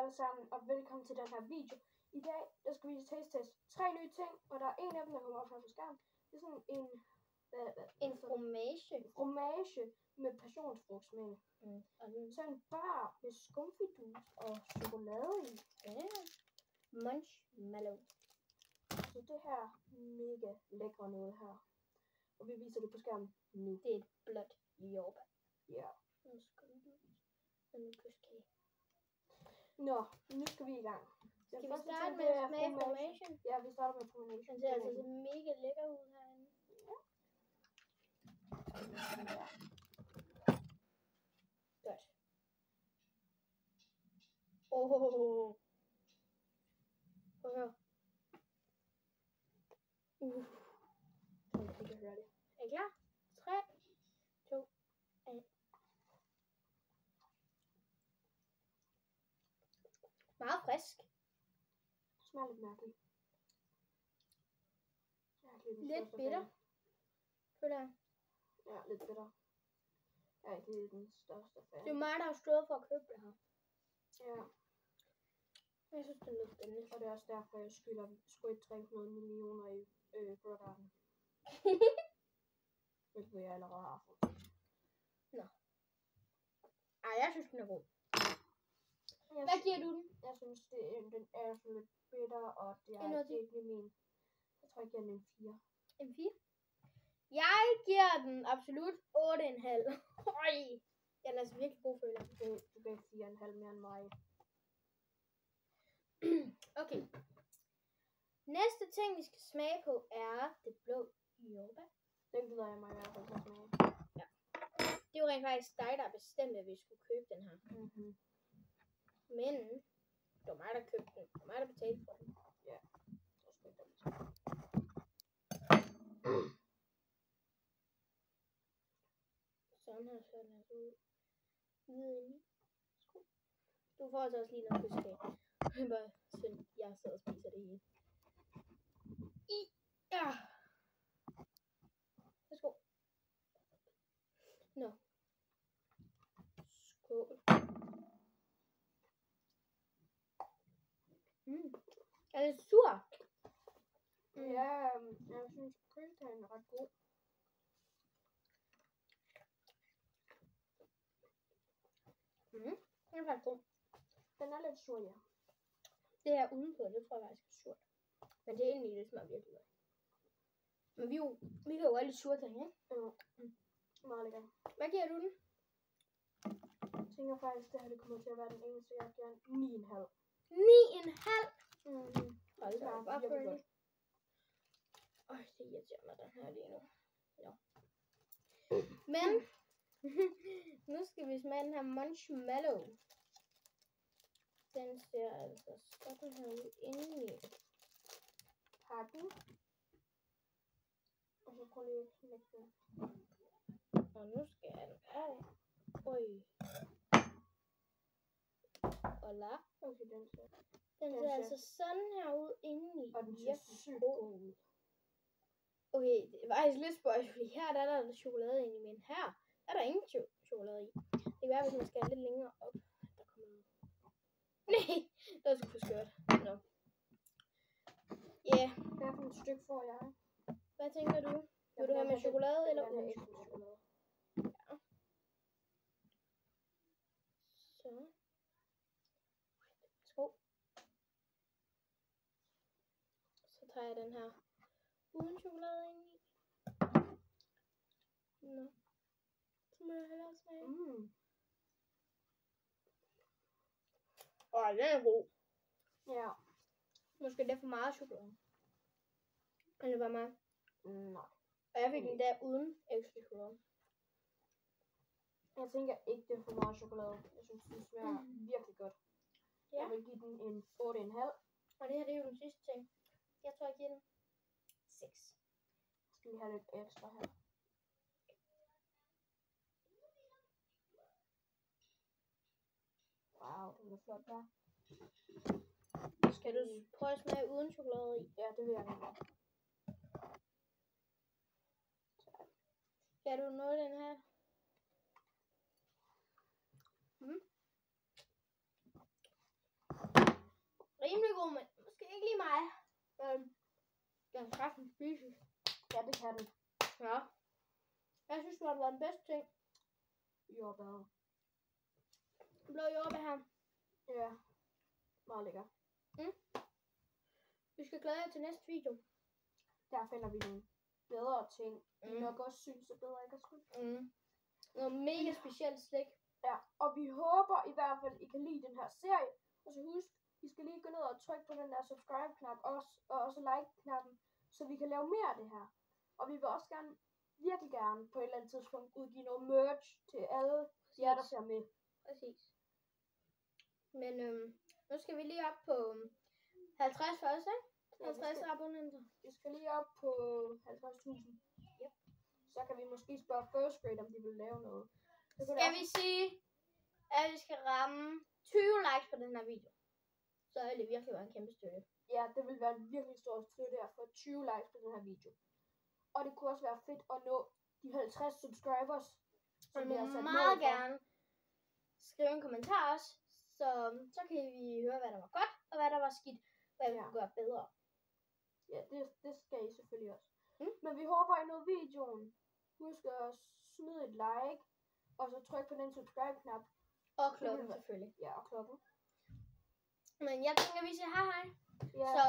alle sammen, og velkommen til den her video. I dag, der skal vi teste 3 nye ting, og der er en af dem, der kommer op her på skærmen. Det er sådan en fromage med passionsfrugtsmag. Så en bar med skumfidus og chokolade i. Munchmallow. Så det her mega lækre noget her. Og vi viser det på skærmen nu. Det er et blåt jordbær. Ja. Nu skal vi en kyskage. Nå, nu skal vi i gang. Skal vi starte med at smage formation? Ja, vi starter med formation. Den ser altså så mega lækker ud herinde. Ja. Godt. Prøv at høre. Det kan høre det. Er I klar? 3, 2, 1. Meget frisk. Det smager lidt mærkeligt. Lidt bitter. Føler jeg. Ja, lidt bitter. Ja, det er den største fan. Det er mig, der har stået for at købe det her. Ja. Jeg synes, det er lidt spændende. Og det er også derfor, jeg skylder 300 millioner i Grogarden. Hvilket jeg allerede har fået. Nå. Ej, jeg synes, den er god. Hvad giver du den? Jeg synes, den er sådan lidt bitter, og det er ikke min. Jeg tror, jeg giver den en 4. En 4? Jeg giver den absolut 8,5. Høj! Den er altså virkelig god, føler jeg. Du gav 4,5 mere end mig. Okay. Næste ting, vi skal smage på, er det blå jordbær. Den glæder jeg mig i hvert fald til at smage. Ja. Det er jo rent faktisk dig, der bestemte, at vi skulle købe den her. Men det var mig, der købte den. Det var mig, der betalte for den. Ja. Så skal jeg betale. Sådan her ser den altså ud. Du får altså også lige noget kyskage. Bare synd, jeg sidder og spiser det hele. Ja. Værsgo. Nå. Skål. Er det sur? Ja, jeg synes, kyskagen er ret god. Den er faktisk god. Den er lidt sur, ja. Det her udenpå, det tror jeg faktisk er surt. Men det er egentlig, det smager virkelig godt. Men vi kan jo alle sure ting, ikke? Meget lækkert. Hvad giver du den? Jeg tænker faktisk, det her det kommer til at være den eneste, jeg giver en 9,5. 9,5? Hold da op, virkelig godt. Øj, det irriterer mig, den her lige nu. Ja. Men, nu skal vi smage den her Munchmallow. Den ser altså sådan her ud indeni pakken. Og så prøv lige at knække den. Og nu skal jeg den af. Oj. Og la. Okay, den ser altså sådan her ud indeni. Og den ser sygt god ud. Okay, det var faktisk lidt spøjt, fordi her der er der chokolade inde i, men her er der ingen chokolade i. Det kan være, hvis man skal lidt længere op, der kommer noget. Nej, det var sgu for skørt. Nå. Ja. Hvad for et stykke får jeg? Hvad tænker du? Vil du have med chokolade eller uden chokolade? Ja. Så. Værsgo. Så tager jeg den her uden chokolade ind i. Nå. Så må jeg hellere smage. Den er god. Ja. Måske det er for meget chokolade. Eller bare mig. Nej. Og jeg fik den der uden ekstra chokolade. Jeg tænker ikke, det er for meget chokolade. Jeg synes, den smager virkelig godt. Ja. Jeg vil give den en 8,5. Og det her, det er jo den sidste ting. Jeg tror, jeg giver den 6. Skal vi have lidt ekstra her? Wow, den er flot der. Skal du prøve at smage uden chokolade i? Ja, det vil jeg gerne. Kan du nå den her? god, men måske ikke lige mig. Den kan sagtens spises. Ja, det kan den. Ja. Jeg synes, det var den bedste ting. Jordbær. Blå jordbær her. Ja. Meget lækker. Vi skal glæde jer til næste video. Der finder vi nogle bedre ting. Vi nok også synes er bedre, ikke også? Noget mega specielt slik. Ja, og vi håber i hvert fald, I kan lide den her serie. Og så husk, I skal lige gå ned og trykke på den der subscribe-knap også, og også like-knappen, så vi kan lave mere af det her. Og vi vil også gerne, virkelig gerne, på et eller andet tidspunkt udgive noget merch til alle jer, der ser med. Præcis. Men nu skal vi lige op på 50 først, ikke? 50 abonnenter. Vi skal lige op på 50.000. Yep. Så kan vi måske spørge First Grade, om de vil lave noget. Skal vi sige, at vi skal ramme 20 likes på den her video? Så er det virkelig en kæmpe støtte. Ja, det vil være en virkelig stor støtte at få 20 likes på den her video. Og det kunne også være fedt at nå de 50 subscribers. Så vi må meget gerne skrive en kommentar også, så kan vi høre, hvad der var godt, og hvad der var skidt, hvad vi kunne gøre bedre. Ja, det skal I selvfølgelig også. Men vi håber, I nåede videoen. Husk at smide et like, og så tryk på den subscribe-knap. Og klokken selvfølgelig. Ja, og klokken. Men jeg tænker, vi siger hej hej. Ja. Så